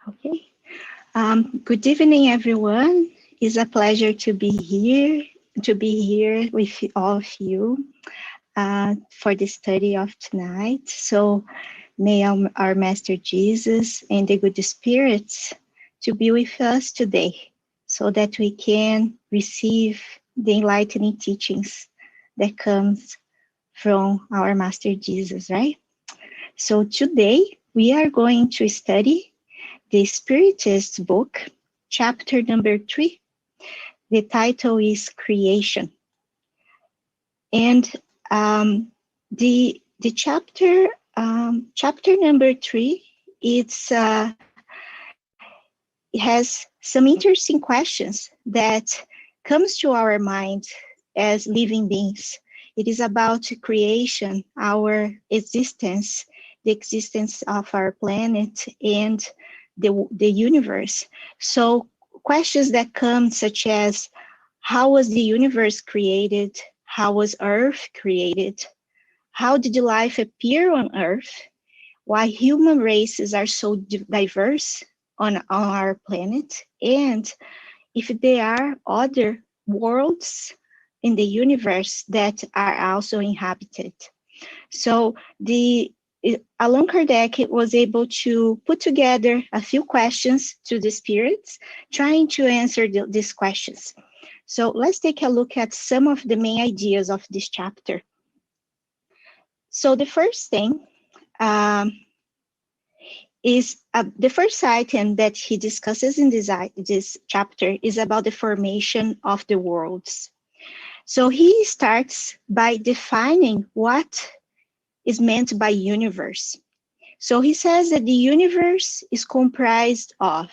Okay. Good evening, everyone. It's a pleasure to be here with all of you for the study of tonight. So may our Master Jesus and the good spirits to be with us today so that we can receive the enlightening teachings that comes from our Master Jesus, right? So today we are going to study the Spiritist book, chapter number 3. The title is Creation. And the chapter number 3, it has some interesting questions that comes to our mind as living beings. It is about creation, our existence, the existence of our planet and the universe. So questions that come such as, how was the universe created? How was Earth created? How did life appear on Earth? Why human races are so diverse on our planet? And if there are other worlds in the universe that are also inhabited. So Allan Kardec was able to put together a few questions to the spirits, trying to answer these questions. So let's take a look at some of the main ideas of this chapter. So the first thing is the first item that he discusses in this chapter is about the formation of the worlds. So he starts by defining what is meant by universe. So he says that the universe is comprised of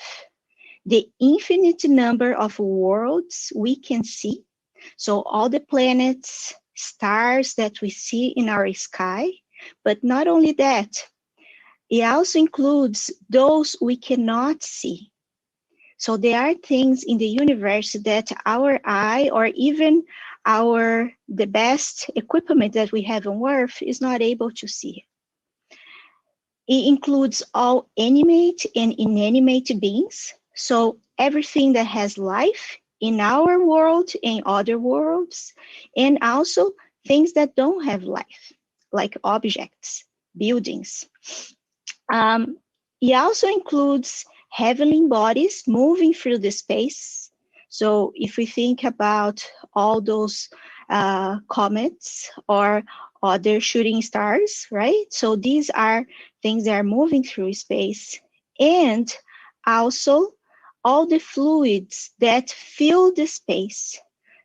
the infinite number of worlds we can see. So all the planets, stars that we see in our sky, but not only that, it also includes those we cannot see. So there are things in the universe that our eye or even the best equipment that we have on Earth is not able to see. It includes all animate and inanimate beings. So everything that has life in our world and other worlds, and also things that don't have life, like objects, buildings. It also includes heavenly bodies moving through the space. So if we think about all those comets or other shooting stars, right? So these are things that are moving through space. And also all the fluids that fill the space.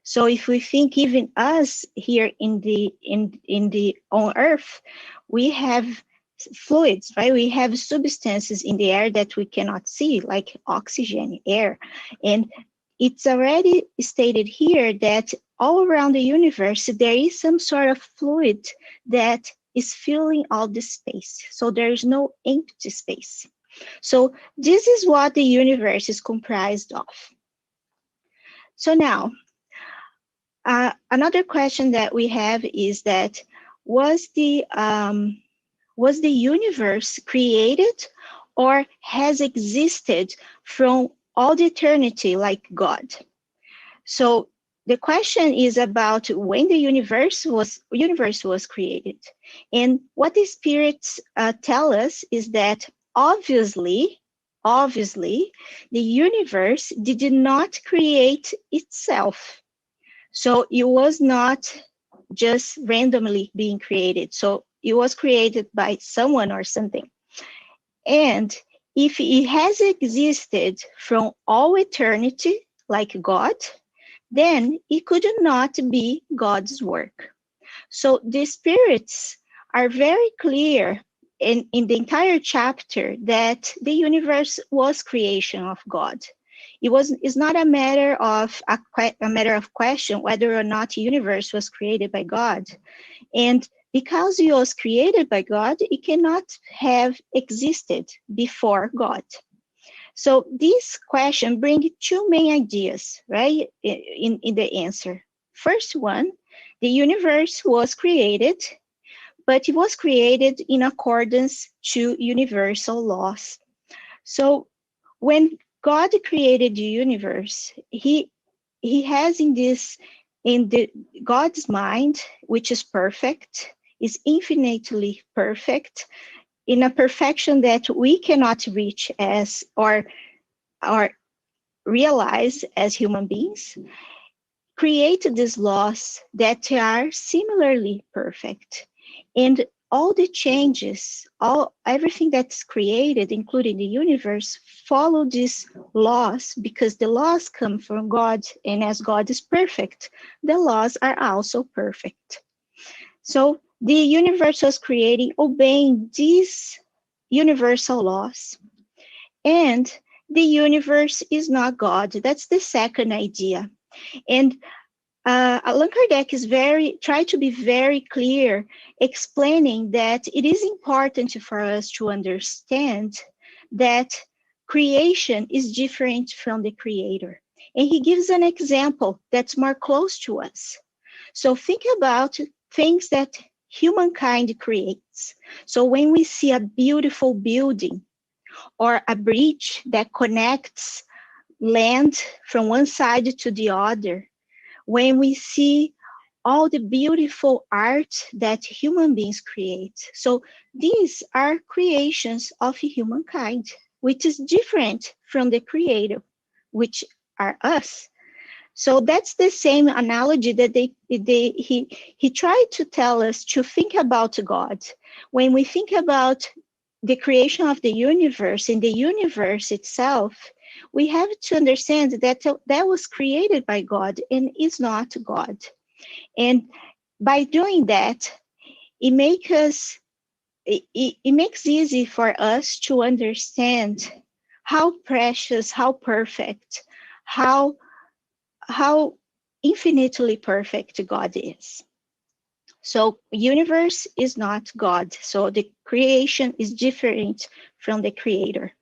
So if we think even us here on Earth, we have fluids, right? We have substances in the air that we cannot see, like oxygen, air. And it's already stated here that all around the universe, there is some sort of fluid that is filling all the space. So there is no empty space. So this is what the universe is comprised of. So now, another question that we have is that, was the universe created or has existed from all the eternity like God? So the question is about when the universe was created. And what the spirits tell us is that obviously, the universe did not create itself. So it was not just randomly being created. So it was created by someone or something. And if it has existed from all eternity, like God, then it could not be God's work. So the spirits are very clear in the entire chapter that the universe was creation of God. It's not a matter of question whether or not the universe was created by God. And because it was created by God, it cannot have existed before God. So this question brings two main ideas, right, in the answer. First one, the universe was created, but it was created in accordance to universal laws. So When God created the universe, he has in the God's mind, which is perfect, is infinitely perfect, in a perfection that we cannot reach as or realize as human beings, create these laws that are similarly perfect. And all the changes, everything that's created, including the universe, follow these laws because the laws come from God, and as God is perfect, the laws are also perfect. So the universe was creating obeying these universal laws, and the universe is not God. That's the second idea. And Allan Kardec is try to be very clear, explaining that it is important for us to understand that creation is different from the creator. And he gives an example that's more close to us. So think about things that humankind creates. So when we see a beautiful building or a bridge that connects land from one side to the other, when we see all the beautiful art that human beings create. So these are creations of humankind, which is different from the creator, which are us. So that's the same analogy that he tried to tell us to think about God. When we think about the creation of the universe and the universe itself, we have to understand that that was created by God and is not God. And by doing that, it makes us it makes easy for us to understand how precious, how perfect, how how infinitely perfect God is. So universe is not God. So the creation is different from the creator.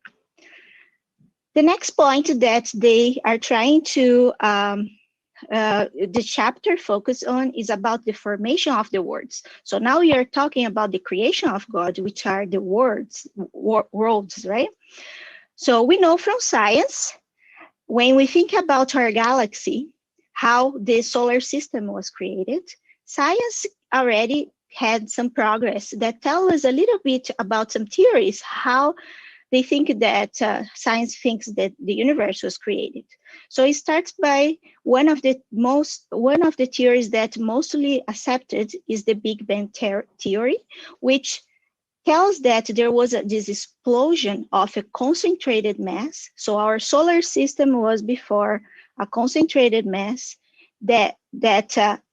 The next point that they are trying to the chapter focus on is about the formation of the words. So now we are talking about the creation of God, which are the worlds, right? So we know from science, when we think about our galaxy, how the solar system was created, science already had some progress that tell us a little bit about some theories, how they think that science thinks that the universe was created. So it starts by one of the theories that mostly accepted is the Big Bang theory, which tells that there was this explosion of a concentrated mass. So our solar system was before a concentrated mass that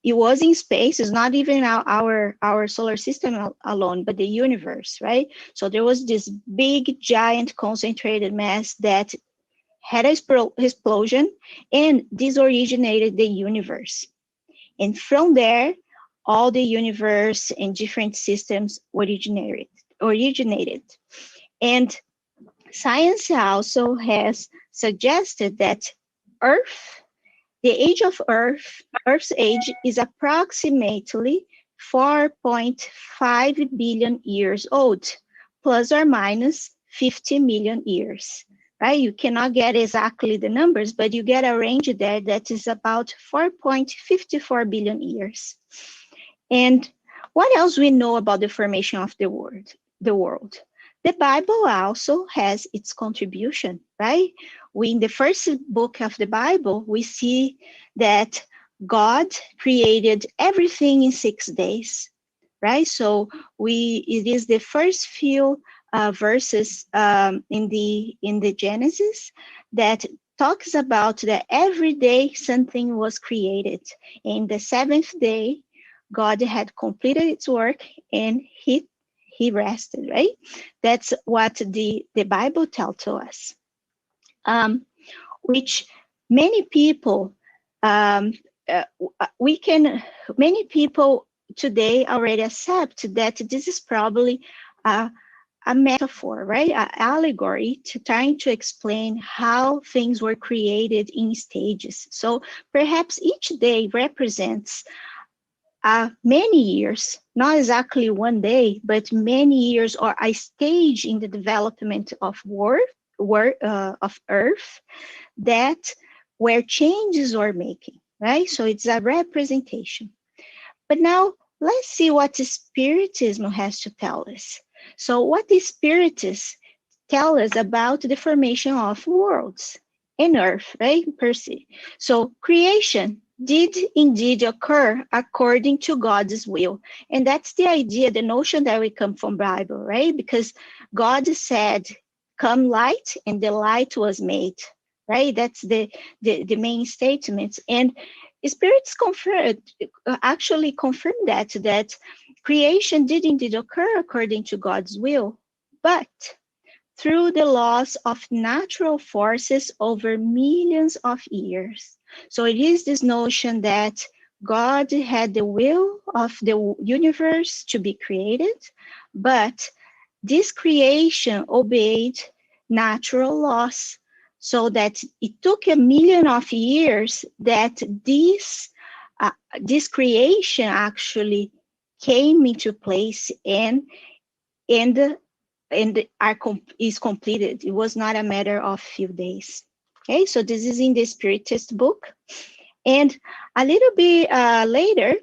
it was in space. It's not even our solar system alone, but the universe, right? So there was this big, giant, concentrated mass that had an explosion, and this originated the universe. And from there, all the universe and different systems originated. And science also has suggested that Earth, the age of Earth's age is approximately 4.5 billion years old, plus or minus 50 million years, right? You cannot get exactly the numbers, but you get a range there that is about 4.54 billion years. And what else we know about the formation of the world? The Bible also has its contribution, right? In the first book of the Bible, we see that God created everything in 6 days, right? So it is the first few verses in the Genesis that talks about that every day something was created. In the seventh day, God had completed its work and he rested, right? That's what the Bible tells to us, which many people, um, uh, many people today already accept that this is probably a metaphor, right? An allegory to trying to explain how things were created in stages. So perhaps each day represents many years, not exactly one day, but many years or a stage in the development of of Earth that where changes were making, right? So it's a representation. But now let's see what Spiritism has to tell us. So what the Spiritists tell us about the formation of worlds and Earth, right? Per se. So creation did indeed occur according to God's will. And that's the idea, the notion that we come from Bible, right? Because God said, come light, and the light was made, right? That's the main statements. And spirits actually confirm that creation did indeed occur according to God's will, but through the laws of natural forces over millions of years. So it is this notion that God had the will of the universe to be created, but this creation obeyed natural laws, so that it took a million of years that this creation actually came into place and is completed. It was not a matter of few days. Okay, so this is in the Spiritist book. And a little bit later,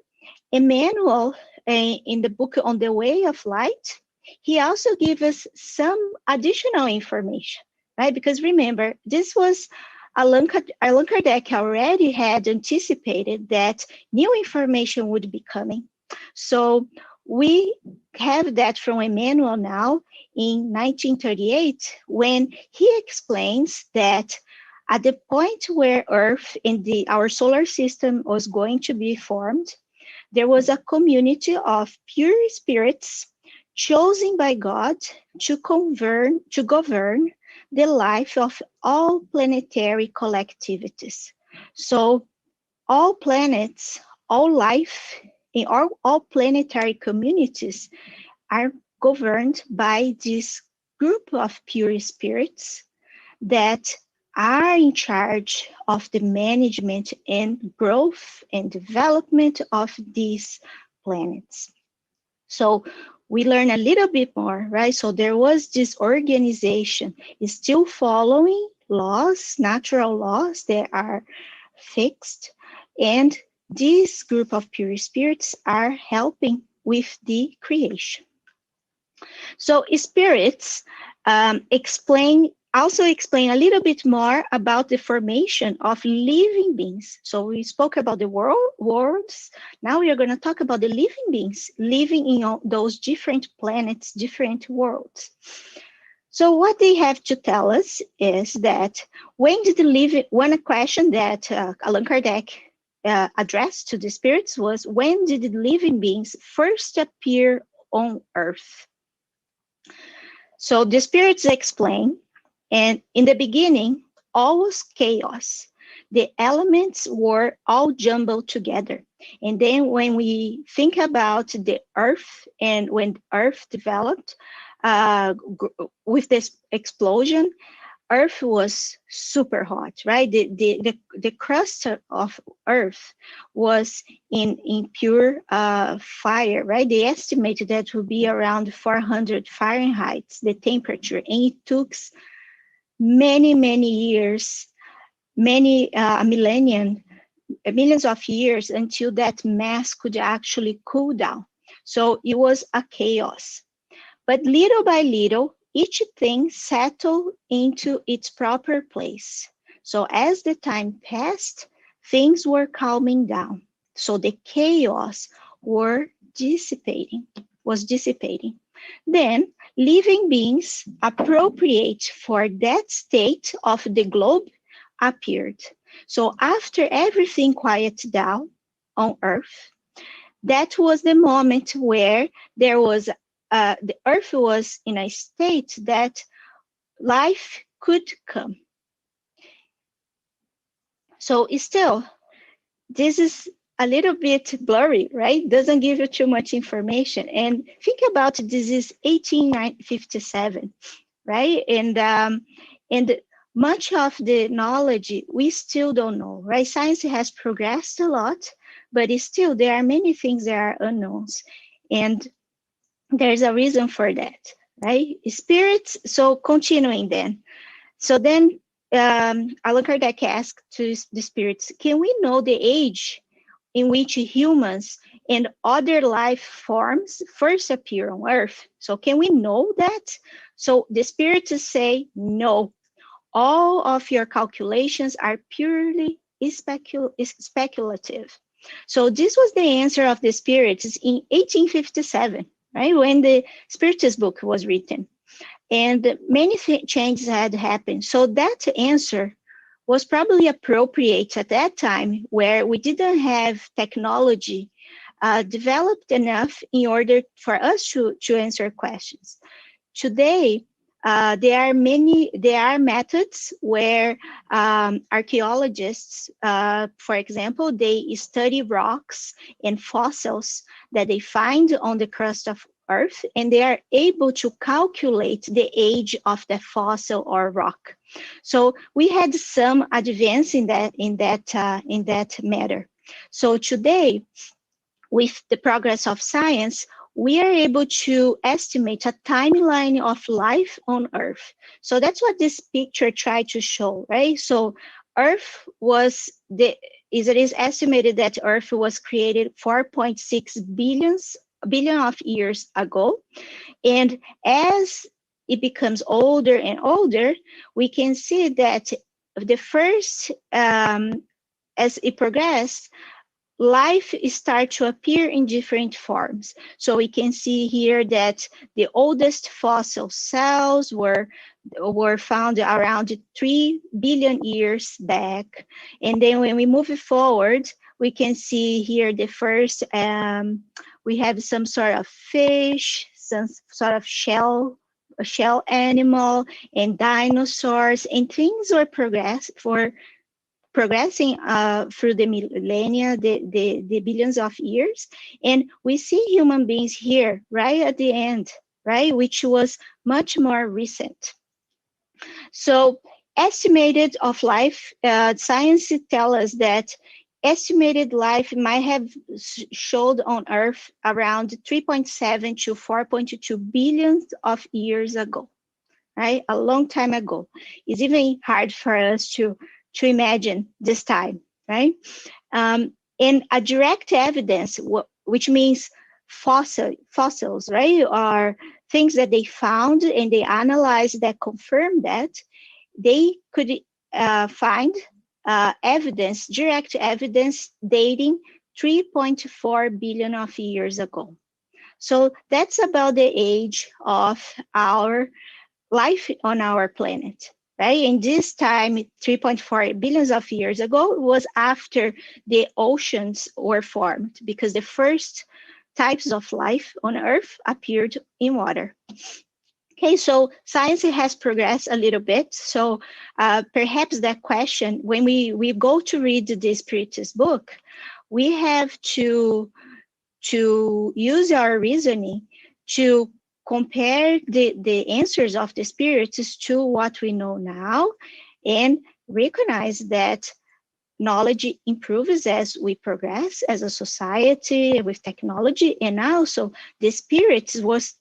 Emmanuel, in the book On the Way of Light, he also gives us some additional information, right? Because remember, this was Allan Kardec already had anticipated that new information would be coming. So we have that from Emmanuel now in 1938, when he explains that at the point where Earth and our solar system was going to be formed, there was a community of pure spirits chosen by God to govern the life of all planetary collectivities. So all planets, all life in all planetary communities are governed by this group of pure spirits that are in charge of the management and growth and development of these planets. So we learn a little bit more, right? So there was this organization is still following laws, natural laws that are fixed, and this group of pure spirits are helping with the creation. So spirits also explain a little bit more about the formation of living beings. So we spoke about the worlds. Now we are going to talk about the living beings living in all those different planets, different worlds. So what they have to tell us is that one question that Allan Kardec addressed to the spirits was, when did the living beings first appear on Earth? So the spirits explain, and in the beginning, all was chaos. The elements were all jumbled together. And then when we think about the Earth, and when Earth developed with this explosion, Earth was super hot, right? The crust of Earth was in pure fire, right? They estimated that would be around 400 Fahrenheit, the temperature, and it took many years, millions of years until that mass could actually cool down. So it was a chaos. But little by little, each thing settled into its proper place. So as the time passed, things were calming down. So the chaos was dissipating. Then living beings appropriate for that state of the globe appeared. So after everything quieted down on Earth, that was the moment where there was the Earth was in a state that life could come. So still, this is a little bit blurry, right? Doesn't give you too much information. And think about this is 1857, right? And much of the knowledge we still don't know, right? Science has progressed a lot, but still there are many things that are unknowns. And there's a reason for that, right? Spirits, so continuing then. So then Allan Kardec asked to the spirits, can we know the age in which humans and other life forms first appear on Earth? So can we know that? So the spirits say, no, all of your calculations are purely speculative. So this was the answer of the spirits in 1857, right, when the Spiritist book was written. And many changes had happened. So that answer was probably appropriate at that time, where we didn't have technology developed enough in order for us to answer questions. Today, there are methods where archaeologists, for example, they study rocks and fossils that they find on the crust of Earth, and they are able to calculate the age of the fossil or rock. So we had some advance in that matter. So today, with the progress of science, we are able to estimate a timeline of life on Earth. So that's what this picture tried to show, right? So Earth was it is estimated that Earth was created 4.6 billion of years ago. And as it becomes older and older, we can see that the first, as it progressed, life start to appear in different forms. So we can see here that the oldest fossil cells were found around 3 billion years back. And then when we move forward, we can see here the first, we have some sort of fish, some sort of shell animal, and dinosaurs, and things were progressing through the millennia, the billions of years. And we see human beings here, right at the end, right, which was much more recent. So estimated of life, science tell us that estimated life might have showed on Earth around 3.7 to 4.2 billion of years ago, right? A long time ago. It's even hard for us to imagine this time, right? And a direct evidence, which means fossils, right? Are things that they found and they analyzed that confirm that they could find evidence, direct evidence dating 3.4 billion of years ago. So that's about the age of our life on our planet, right? And this time, 3.4 billions of years ago, was after the oceans were formed, because the first types of life on Earth appeared in water. Okay, so science has progressed a little bit. So perhaps that question, when we go to read the Spiritist book, we have to use our reasoning to compare the answers of the spirits to what we know now, and recognize that knowledge improves as we progress as a society with technology, and also the spirits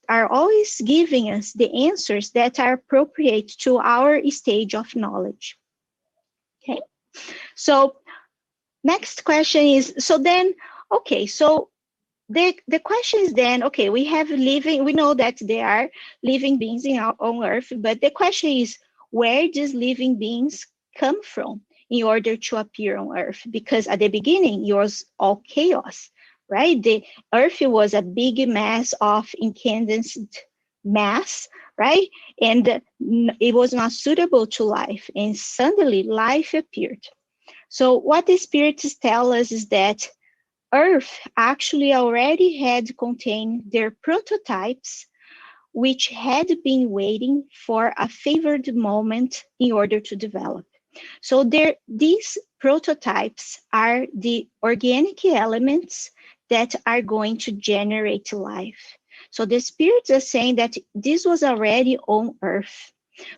are always giving us the answers that are appropriate to our stage of knowledge. Okay, so next question is, so then, okay, so the question is then, okay, we know that there are living beings on Earth, but the question is, where these living beings come from in order to appear on Earth? Because at the beginning, it was all chaos, right? The Earth was a big mass of incandescent mass, right? And it was not suitable to life, and suddenly life appeared. So what the spirits tell us is that Earth actually already had contained their prototypes, which had been waiting for a favored moment in order to develop. So these prototypes are the organic elements that are going to generate life. So the spirits are saying that this was already on Earth.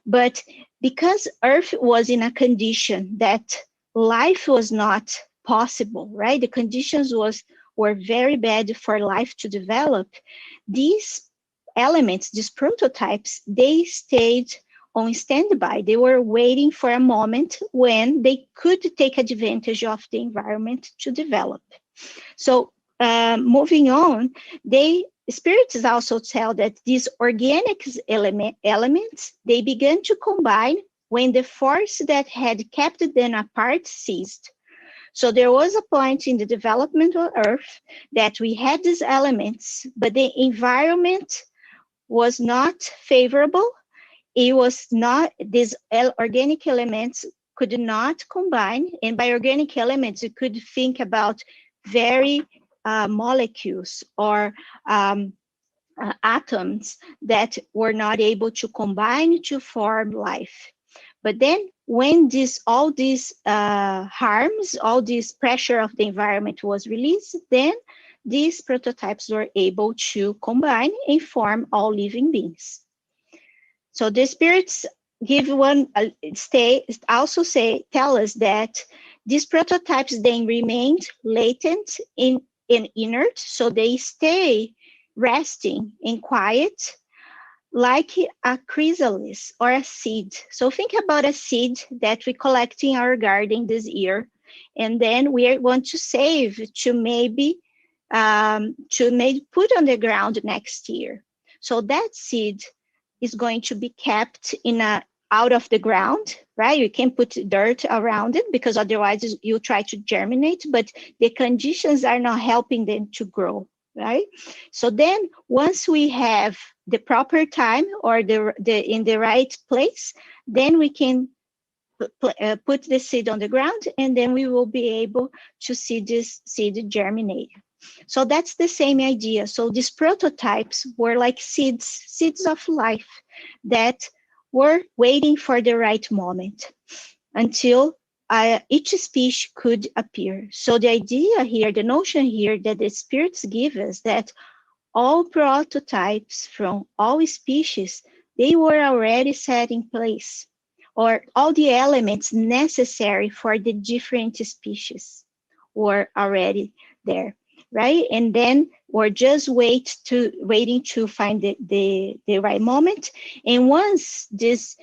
But because Earth was in a condition that life was not possible, right? The conditions were very bad for life to develop. These elements, these prototypes, they stayed on standby. They were waiting for a moment when they could take advantage of the environment to develop. So moving on, spirits also tell that these organic elements, they began to combine when the force that had kept them apart ceased. So there was a point in the development of Earth that we had these elements, but the environment was not favorable. It was not, these organic elements could not combine. And by organic elements, you could think about very molecules or atoms that were not able to combine to form life. But then when all these harms, all this pressure of the environment was released, then these prototypes were able to combine and form all living beings. So the spirits give tell us that these prototypes then remained latent in inert, so they stay resting in quiet like a chrysalis or a seed. So think about a seed that we collect in our garden this year, and then we want to save to maybe put on the ground next year. So that seed is going to be kept out of the ground, right? You can put dirt around it because otherwise you try to germinate, but the conditions are not helping them to grow, right? So then once we have the proper time or in the right place, then we can put the seed on the ground, and then we will be able to see this seed germinate. So that's the same idea. So these prototypes were like seeds of life that were waiting for the right moment until each species could appear. So the idea here, the notion here that the spirits give us, that all prototypes from all species, they were already set in place, or all the elements necessary for the different species were already there, right? And then we're just waiting to find the right moment. And once this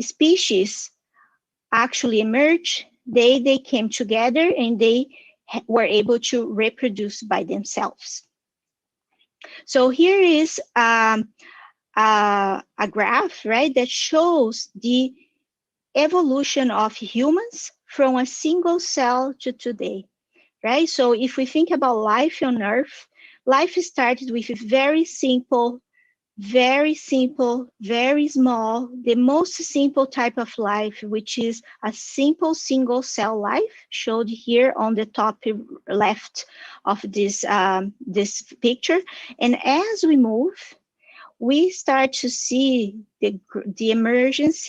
species actually emerged, they came together and they were able to reproduce by themselves. So here is a graph, right, that shows the evolution of humans from a single cell to today, right? So if we think about life on Earth, life started with very simple, very small, the most simple type of life, which is a simple single cell life, showed here on the top left of this picture. And as we move, we start to see the emergence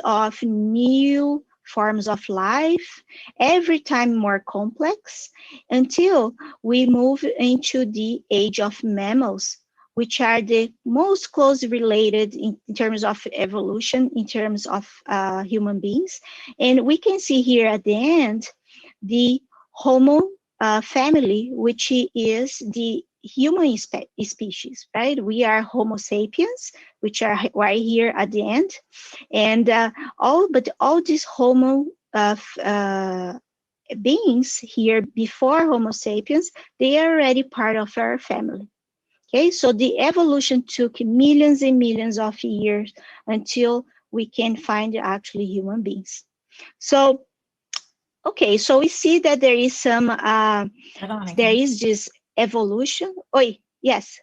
of new forms of life, every time more complex, until we move into the age of mammals, which are the most closely related in terms of evolution, in terms of human beings. And we can see here at the end, the Homo family, which is the human species, right? We are Homo sapiens, which are right here at the end. And all these Homo beings here before Homo sapiens, they are already part of our family. Okay, so the evolution took millions and millions of years until we can find actually human beings. So, okay, so we see that there is there is this evolution. Oh, yes.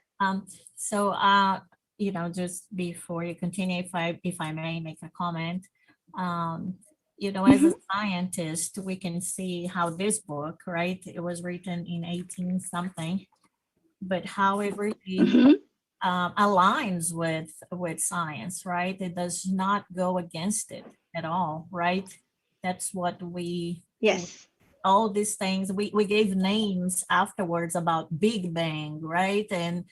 So, just before you continue, if I may make a comment, as a scientist, we can see how this book, right? It was written in 18 something, but how it really aligns with science, right? It does not go against it at all, right? That's what Yes. all these things we gave names afterwards about Big Bang, right? And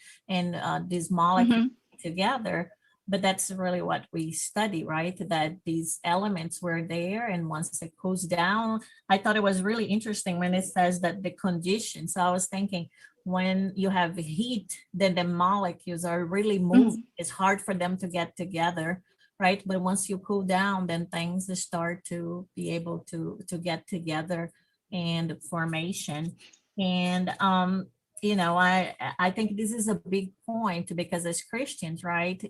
these molecules together, but that's really what we study, right? That these elements were there, and once it cools down, I thought it was really interesting when it says that the conditions. So I was thinking, when you have heat, then the molecules are really moving. Mhm. It's hard for them to get together, right? But once you cool down, then things start to be able to get together and formation. And I think this is a big point, because as Christians, right?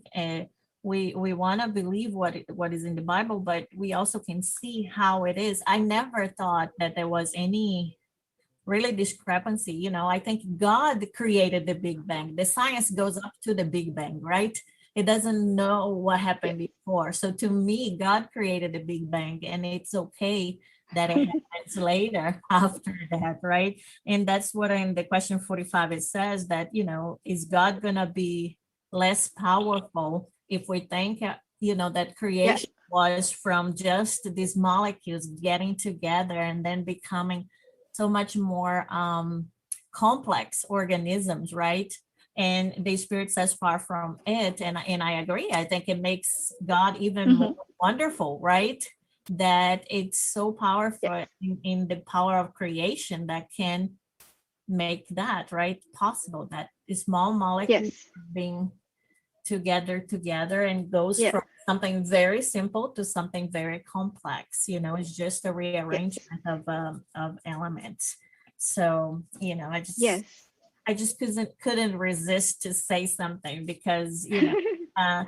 We want to believe what is in the Bible, but we also can see how it is. I never thought that there was any really discrepancy. I think God created the Big Bang. The science goes up to the Big Bang, right? It doesn't know what Yeah. happened before. So to me, God created the Big Bang, and it's okay that it happens later after that, right? And that's what in the question 45 it says, that, is God gonna be less powerful if we think, that Yeah. creation was from just these molecules getting together and then becoming so much more complex organisms, right? And the spirit says far from it. And I agree. I think it makes God even more Mhm. wonderful, right? That it's so Yeah. powerful in the power of creation that can make that, right, possible, that small molecules Yes. being together and goes Yeah. from something very simple to something very complex. It's just a Yes. rearrangement of elements. So I just Yes. I just couldn't resist to say something, because uh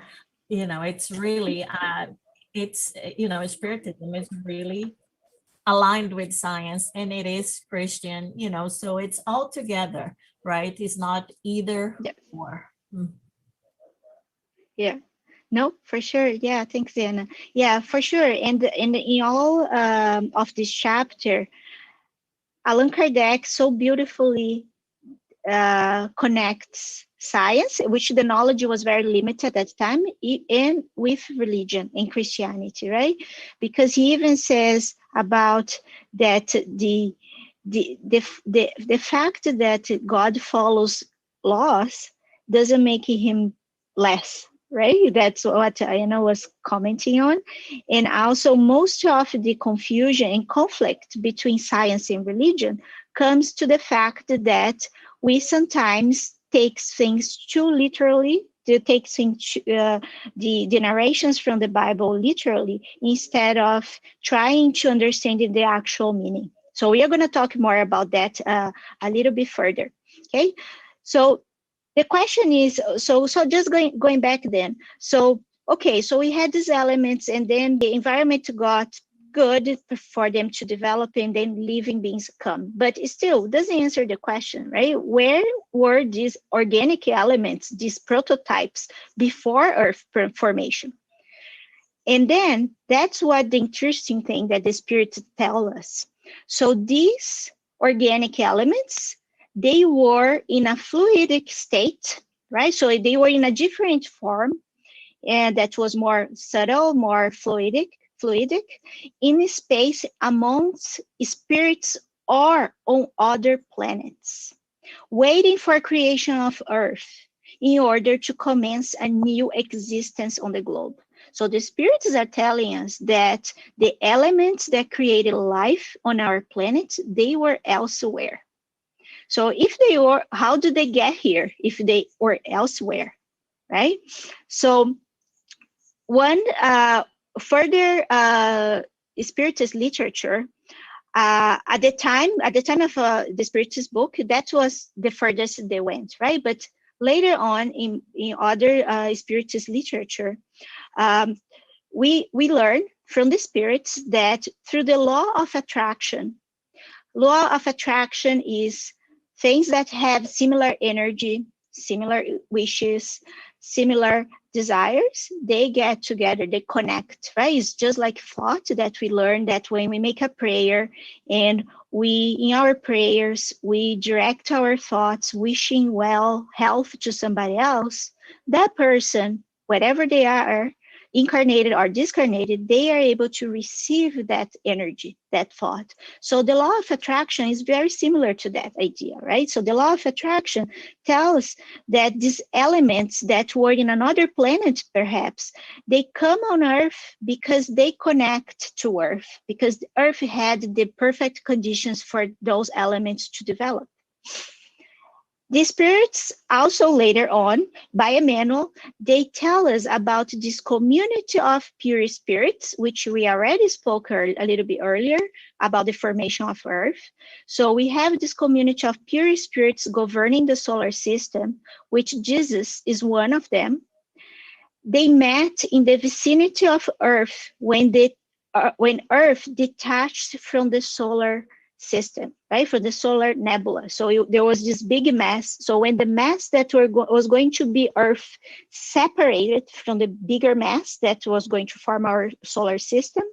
it's really it's spiritism is really aligned with science, and it is Christian, so it's all together, right? It's not either Yeah. or. Mm. Yeah. No, for sure. Yeah, thanks, Anna. Yeah, for sure. And in all of this chapter, Allan Kardec so beautifully connects science, which the knowledge was very limited at the time, and with religion and Christianity, right? Because he even says about that the fact that God follows laws doesn't make him less, right? That's what Anna was commenting on. And also, most of the confusion and conflict between science and religion comes to the fact that we sometimes take things too literally, to take things, the narrations from the Bible literally, instead of trying to understand the actual meaning. So we are going to talk more about that a little bit further. Okay, so the question is, so just going back then. So okay, so we had these elements, and then the environment got good for them to develop, and then living beings come, but it still doesn't answer the question, right? Where were these organic elements, these prototypes, before earth formation? And then that's what the interesting thing that the spirit tell us. So these organic elements, they were in a fluidic state, right? So they were in a different form, and that was more subtle, more fluidic in space amongst spirits or on other planets, waiting for creation of Earth in order to commence a new existence on the globe. So the spirits are telling us that the elements that created life on our planet, they were elsewhere. So if they were, how did they get here if they were elsewhere, right? So one further spiritist literature at the time of the spiritist book, that was the furthest they went, right? But later on in other spiritist literature, um, we learn from the spirits that through the law of attraction is things that have similar energy, similar wishes, similar desires, they get together, they connect, right? It's just like thought that we learn that when we make a prayer and we, in our prayers, we direct our thoughts, wishing well health to somebody else, that person, whatever they are, incarnated or discarnated, they are able to receive that energy, that thought. So the law of attraction is very similar to that idea, right? So the law of attraction tells that these elements that were in another planet, perhaps, they come on Earth because they connect to Earth, because Earth had the perfect conditions for those elements to develop. The spirits also later on, by Emmanuel, they tell us about this community of pure spirits, which we already spoke a little bit earlier about the formation of Earth. So we have this community of pure spirits governing the solar system, which Jesus is one of them. They met in the vicinity of Earth when Earth detached from the solar system, right, from the solar nebula. So there was this big mass. So when the mass that was going to be Earth separated from the bigger mass that was going to form our solar system,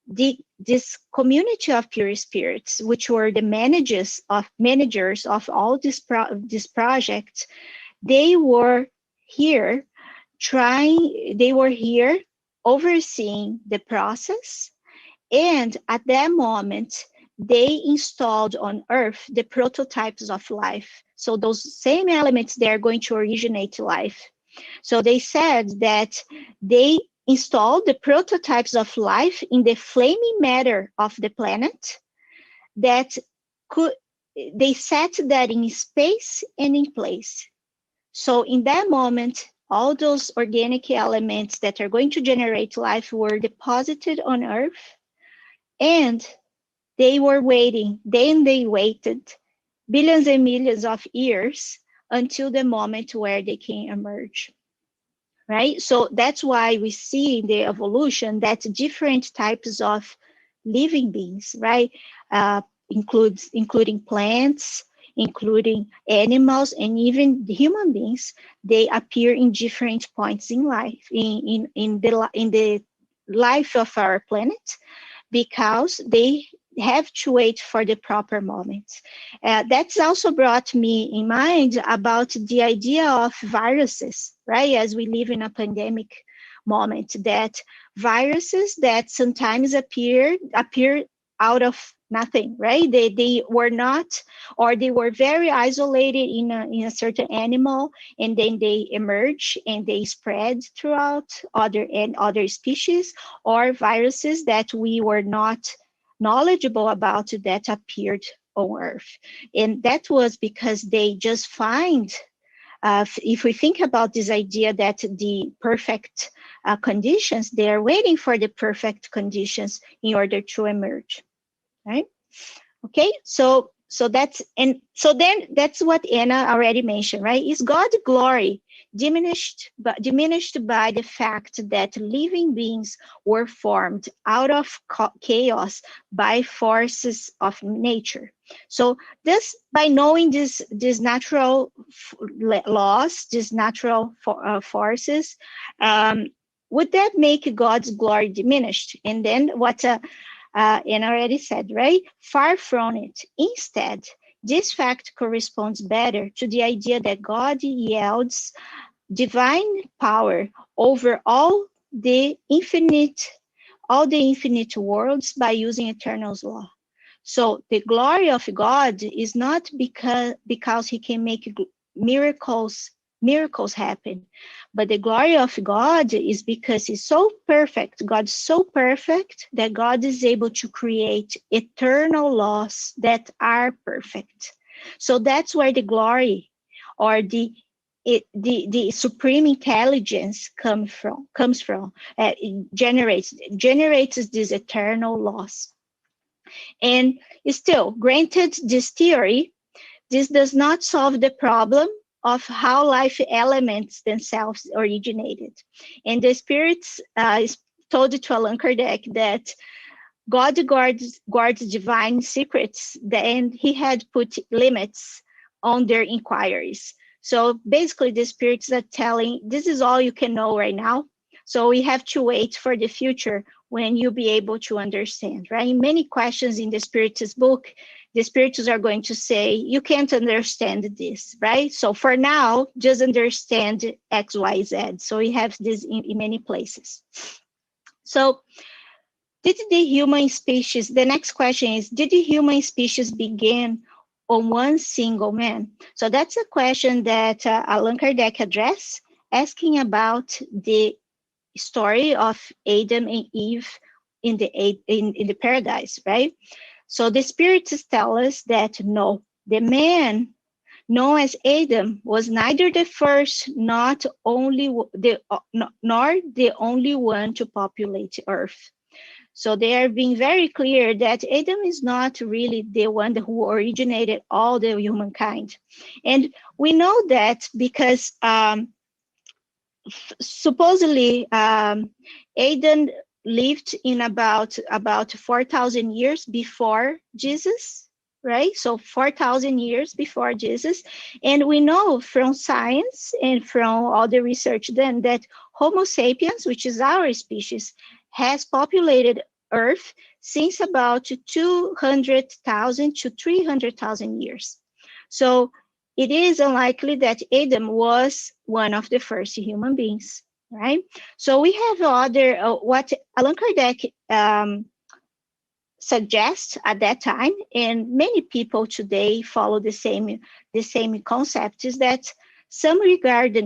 this community of pure spirits, which were the managers of all these projects, they were here they were here overseeing the process. And at that moment, they installed on Earth the prototypes of life. So those same elements, they are going to originate life. So they said that they installed the prototypes of life in the flaming matter of the planet that could, they set that in space and in place. So in that moment, all those organic elements that are going to generate life were deposited on Earth, and they were waiting. Then they waited billions and millions of years until the moment where they can emerge. Right? So that's why we see in the evolution that different types of living beings, right? Including plants, including animals, and even human beings, they appear in different points in life, in the life of our planet, because they have to wait for the proper moments. That's also brought me in mind about the idea of viruses, right? As we live in a pandemic moment, that viruses that sometimes appear out of nothing, right? They were not, or they were very isolated in a certain animal, and then they emerge and they spread throughout other species, or viruses that we were not knowledgeable about that appeared on Earth. And that was because they just find, if we think about this idea that the perfect conditions, they are waiting for the perfect conditions in order to emerge, right? Okay, so that's what Anna already mentioned, right? Is God's glory diminished by the fact that living beings were formed out of chaos by forces of nature? So this, by knowing these natural laws, these natural forces, um, would that make God's glory diminished? And then what and already said, right? Far from it. Instead, this fact corresponds better to the idea that God yields divine power over all the infinite worlds by using eternal's law. So the glory of God is not because he can make miracles happen, but the glory of God is because he's so perfect. God's so perfect that God is able to create eternal laws that are perfect. So that's where the glory, or the supreme intelligence comes from. It generates these eternal laws. And still, granted this theory, this does not solve the problem of how life elements themselves originated. And the spirits told to Allan Kardec that God guards divine secrets, and he had put limits on their inquiries. So basically, the spirits are telling, this is all you can know right now. So we have to wait for the future when you'll be able to understand, right? Many questions in the spirits book, the spirits are going to say, you can't understand this, right? So for now, just understand X, Y, Z. So we have this in many places. So did the human species, the next question is, did the human species begin on one single man? So that's a question that Allan Kardec addressed, asking about the story of Adam and Eve in the paradise, right? So the spirits tell us that no, known as Adam, was neither the first, not only nor the only one to populate Earth. So they are being very clear that Adam is not really the one who originated all the humankind. And we know that because supposedly Adam lived in about 4,000 years before Jesus, right? So 4,000 years before Jesus. And we know from science and from all the research done that Homo sapiens, which is our species, has populated Earth since about 200,000 to 300,000 years. So it is unlikely that Adam was one of the first human beings, right? So we have other, what Allan Kardec suggests at that time, and many people today follow the same concept, is that some regard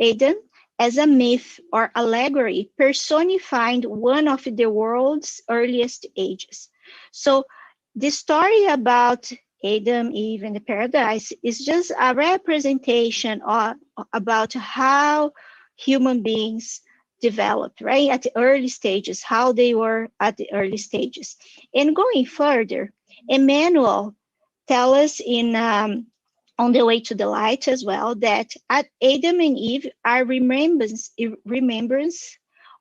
Adam as a myth or allegory personifying one of the world's earliest ages. So the story about Adam, Eve, and the paradise is just a representation about how human beings developed, right? At the early stages, how they were at the early stages. And going further, Emmanuel tells us in On the Way to the Light as well that at Adam and Eve are remembrance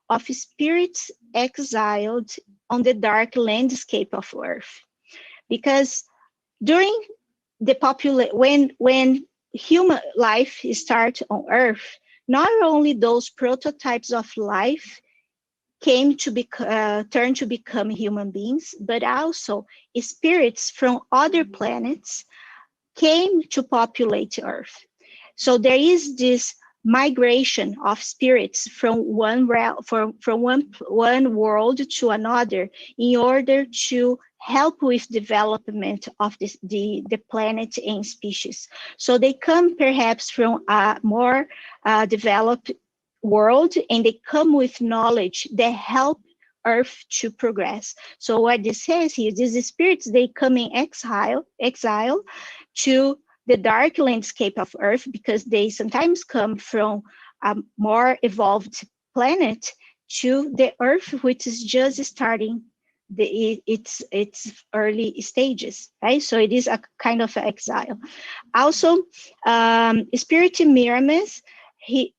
of spirits exiled on the dark landscape of Earth. Because during when human life starts on Earth, not only those prototypes of life came to be turn to become human beings, but also spirits from other planets came to populate Earth. So there is this migration of spirits from one world to another in order to help with development of the planet and species. So they come perhaps from a more developed world, and they come with knowledge that help Earth to progress. So what this says here, these spirits, they come in exile to the dark landscape of Earth, because they sometimes come from a more evolved planet to the Earth, which is just starting its early stages, right? So it is a kind of exile. Also, Spirit Miramis, he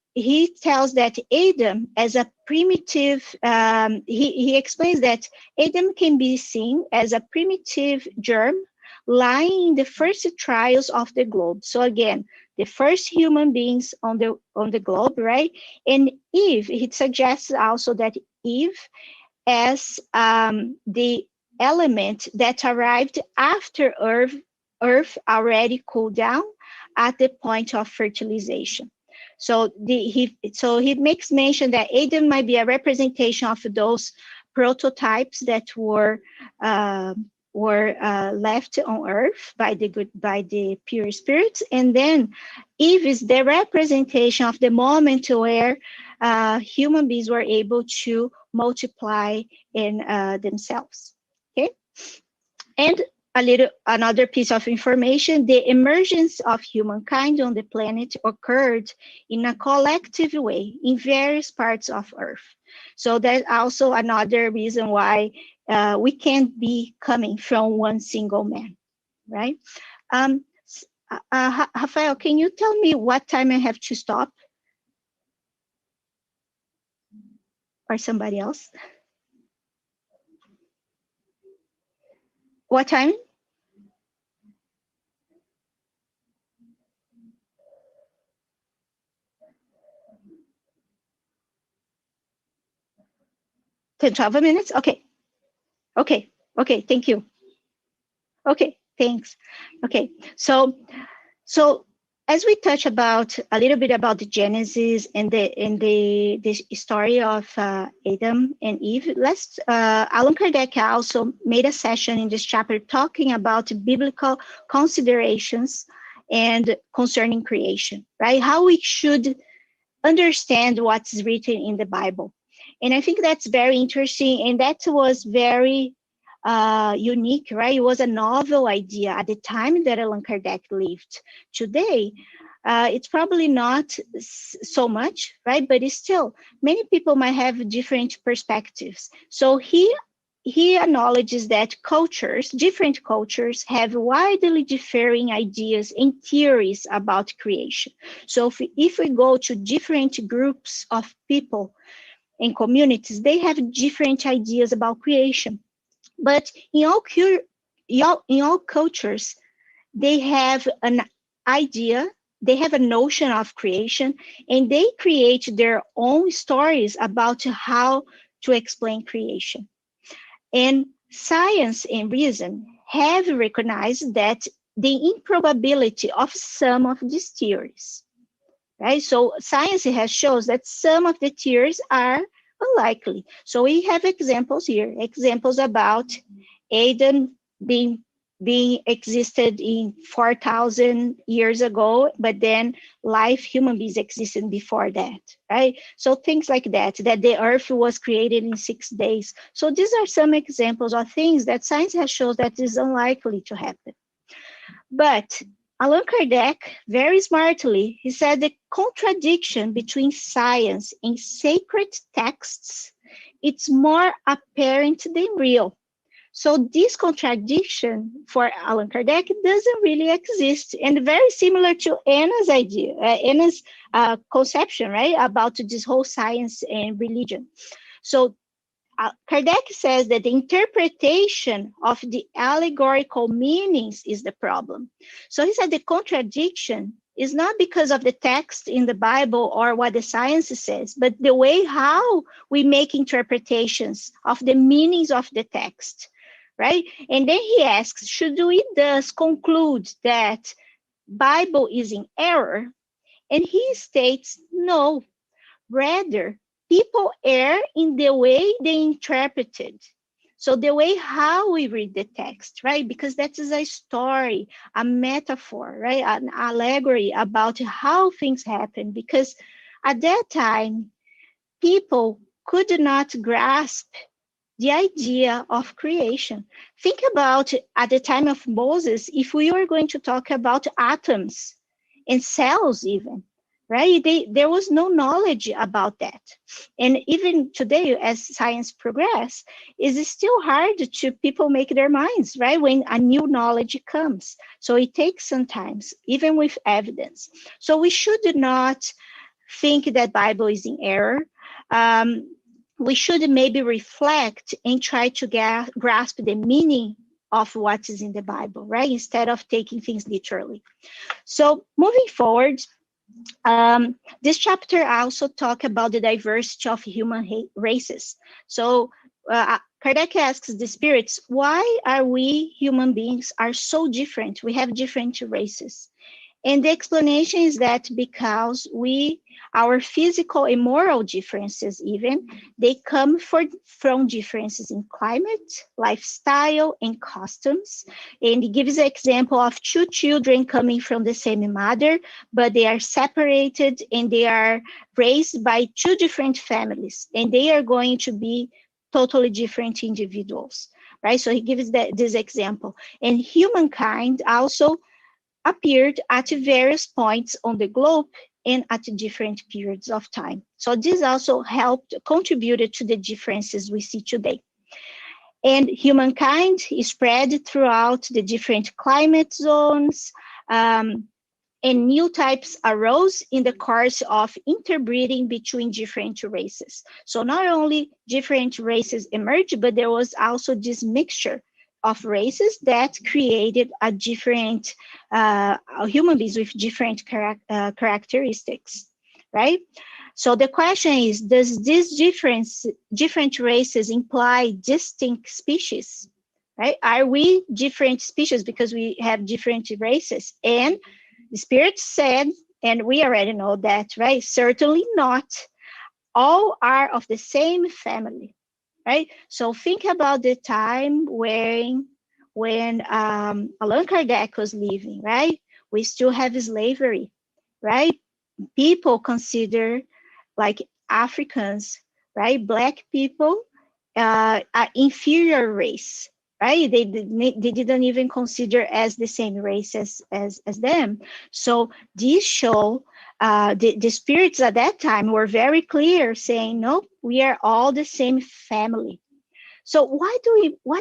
tells that Adam as a primitive, he explains that Adam can be seen as a primitive germ lying in the first trials of the globe. So again, the first human beings on the globe, right? And Eve, it suggests also that Eve as the element that arrived after Earth already cooled down at the point of fertilization. So he makes mention that Adam might be a representation of those prototypes that were left on Earth by the pure spirits, and then Eve is the representation of the moment where human beings were able to multiply in themselves. Okay, and another piece of information: the emergence of humankind on the planet occurred in a collective way in various parts of Earth. So that's also another reason why we can't be coming from one single man, right? Rafael, can you tell me what time I have to stop? Or somebody else? What time? 10, 12 minutes? Okay. Okay. Okay. Thank you. Okay. Thanks. Okay. So as we touch about a little bit about the Genesis and the story of Adam and Eve, let's Allan Kardec also made a session in this chapter talking about biblical considerations and concerning creation, right? How we should understand what's written in the Bible. And I think that's very interesting, and that was very unique, right? It was a novel idea at the time that Allan Kardec lived. Today, it's probably not so much, right? But it's still, many people might have different perspectives. So he acknowledges that cultures, different cultures, have widely differing ideas and theories about creation. So if we go to different groups of people and communities, they have different ideas about creation. But in all cultures, they have an idea, they have a notion of creation, and they create their own stories about how to explain creation. And science and reason have recognized that the improbability of some of these theories, right? So science has shows that some of the theories are unlikely. So we have examples here, examples about Adam being existed in 4,000 years ago, but then human beings existed before that, right? So things like that, that the earth was created in 6 days. So these are some examples of things that science has shown that is unlikely to happen. But Allan Kardec, very smartly, he said the contradiction between science and sacred texts, it's more apparent than real. So this contradiction for Allan Kardec doesn't really exist, and very similar to Anna's idea, Anna's conception, right, about this whole science and religion. So Kardec says that the interpretation of the allegorical meanings is the problem. So he said the contradiction is not because of the text in the Bible or what the science says, but the way how we make interpretations of the meanings of the text, right? And then he asks, should we thus conclude that Bible is in error? And he states, no, rather, people err in the way they interpret it. So the way how we read the text, right? Because that is a story, a metaphor, right? An allegory about how things happen. Because at that time, people could not grasp the idea of creation. Think about at the time of Moses, if we were going to talk about atoms and cells even, right? There was no knowledge about that. And even today, as science progress, it's still hard to people make their minds, right? When a new knowledge comes. So it takes some time, even with evidence. So we should not think that Bible is in error. We should maybe reflect and try to grasp the meaning of what is in the Bible, right? Instead of taking things literally. So moving forward, this chapter also talk about the diversity of human races. So Kardec asks the spirits, why are we human beings are so different? We have different races. And the explanation is that because our physical and moral differences even, they come from differences in climate, lifestyle, and customs. And he gives an example of two children coming from the same mother, but they are separated and they are raised by two different families, and they are going to be totally different individuals, right? So he gives this example. And humankind also appeared at various points on the globe and at different periods of time. So this also contributed to the differences we see today. And humankind is spread throughout the different climate zones, and new types arose in the course of interbreeding between different races. So not only different races emerged, but there was also this mixture of races that created a different human beings with different characteristics, right? So the question is, does this different races imply distinct species, right? Are we different species because we have different races? And the Spirit said, and we already know that, right? Certainly not. All are of the same family, right? So think about the time when Allan Kardec was living, right? We still have slavery, right? People consider like Africans, right? Black people, an inferior race, right? They didn't even consider as the same race as them. So these show the spirits at that time were very clear, saying, no, we are all the same family. So what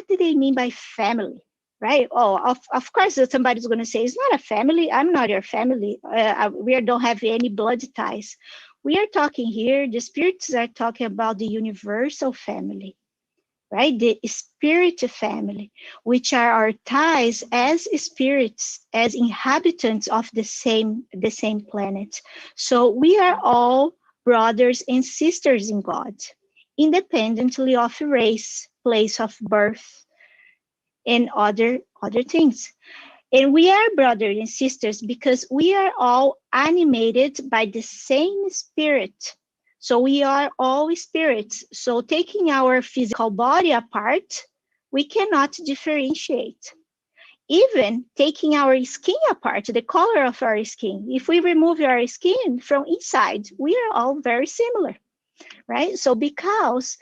do they mean by family? Right? Oh, of course, somebody's going to say, it's not a family. I'm not your family. We don't have any blood ties. We are talking here, the spirits are talking about the universal family, right? The spirit family, which are our ties as spirits, as inhabitants of the same planet. So we are all brothers and sisters in God, independently of race, place of birth, and other things. And we are brothers and sisters because we are all animated by the same spirit. So we are all spirits. So taking our physical body apart, we cannot differentiate. Even taking our skin apart, the color of our skin, if we remove our skin from inside, we are all very similar, right? So because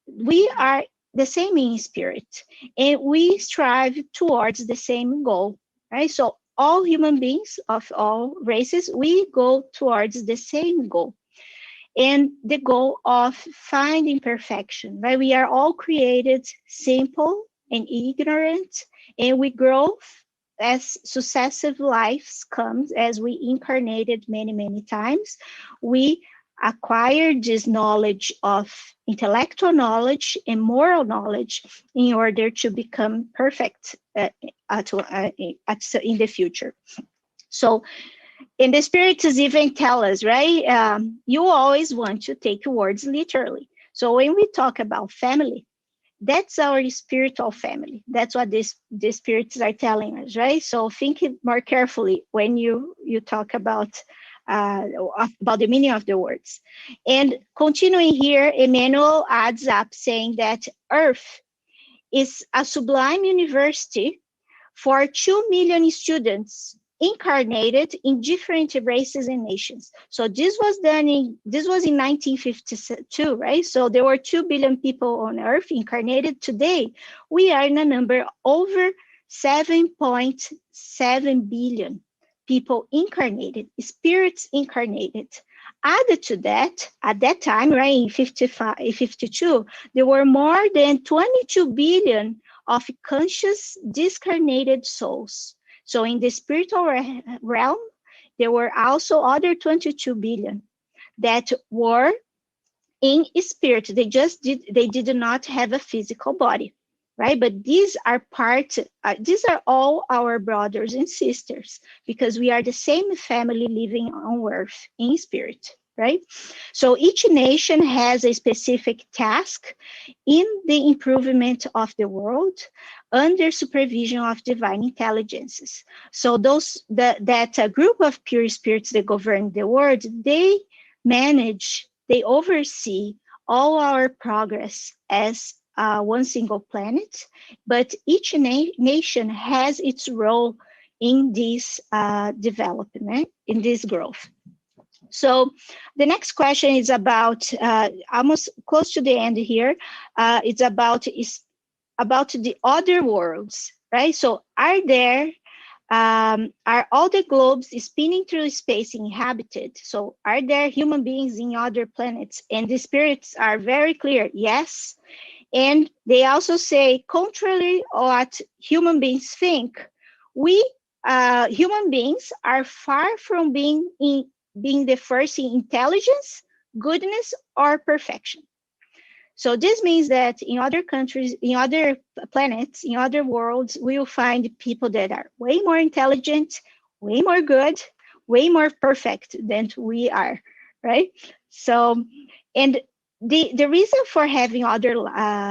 we are the same in spirit and we strive towards the same goal, right? So all human beings of all races, we go towards the same goal, and the goal of finding perfection, right? We are all created simple and ignorant, and we grow as successive lives comes, as we incarnated many times. We acquire this knowledge of intellectual knowledge and moral knowledge in order to become perfect in the future. So and the spirits even tell us, right? You always want to take words literally. So when we talk about family, that's our spiritual family. That's what the spirits are telling us, right? So think it more carefully when you talk uh, about the meaning of the words. And continuing here, Emmanuel adds up saying that Earth is a sublime university for 2 million students incarnated in different races and nations. So this was in 1952, right? So there were 2 billion people on earth incarnated. Today, we are in a number over 7.7 billion people incarnated, spirits incarnated. Added to that, at that time, right, in 52, there were more than 22 billion of conscious discarnated souls. So in the spiritual realm, there were also other 22 billion that were in spirit. They did not have a physical body, right? But these are all our brothers and sisters because we are the same family living on earth in spirit, right? So each nation has a specific task in the improvement of the world under supervision of divine intelligences. So that group of pure spirits that govern the world, they oversee all our progress as one single planet, but each nation has its role in this development, in this growth. So the next question is about almost close to the end here. It's about the other worlds, right? So are all the globes spinning through space inhabited? So are there human beings in other planets? And the spirits are very clear, yes. And they also say, contrary to what human beings think, we human beings are far from being the first in intelligence, goodness, or perfection. So this means that in other countries, in other planets, in other worlds, we will find people that are way more intelligent, way more good, way more perfect than we are, right? So, and the reason for having other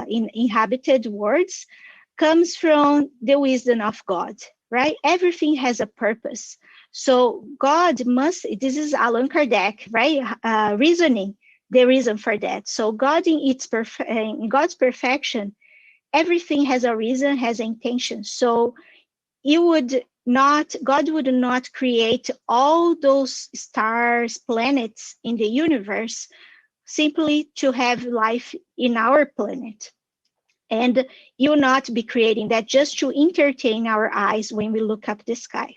inhabited worlds comes from the wisdom of God, right? Everything has a purpose. So God must, this is Allan Kardec, right? Reasoning the reason for that. So God in God's perfection, everything has a reason, has an intention. So God would not create all those stars, planets in the universe simply to have life in our planet. And you will not be creating that just to entertain our eyes when we look up the sky.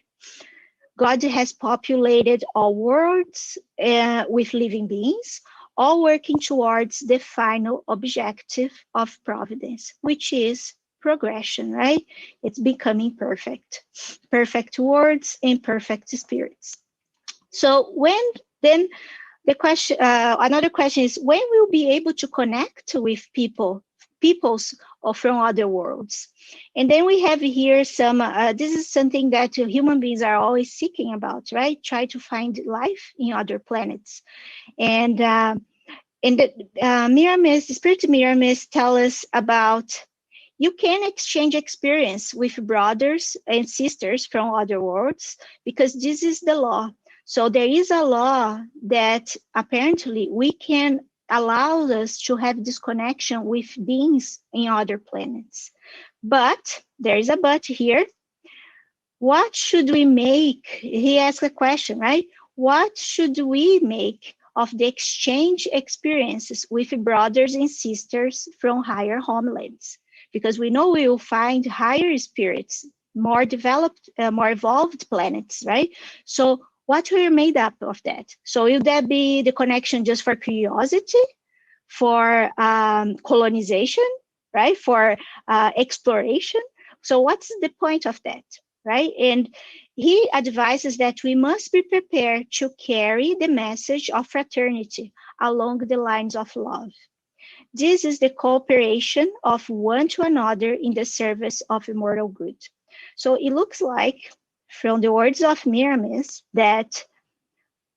God has populated all worlds with living beings, all working towards the final objective of providence, which is progression, right? It's becoming perfect, perfect words and perfect spirits. So when then the question, another question is when we'll be able to connect with peoples from other worlds. And then we have here some, this is something that human beings are always seeking about, right? Try to find life in other planets. And the Miramis, Spirit Miramis tell us about you can exchange experience with brothers and sisters from other worlds because this is the law. So there is a law that apparently we can allow us to have this connection with beings in other planets. But there is a but here. What should we make? He asked a question, right? What should we make of the exchange experiences with brothers and sisters from higher homelands? Because we know we will find higher spirits, more developed, more evolved planets, right? So what we're made up of that? So will that be the connection just for curiosity, for colonization, right? For exploration? So what's the point of that, right? And he advises that we must be prepared to carry the message of fraternity along the lines of love. This is the cooperation of one to another in the service of immortal good. So it looks like, from the words of Miramis, that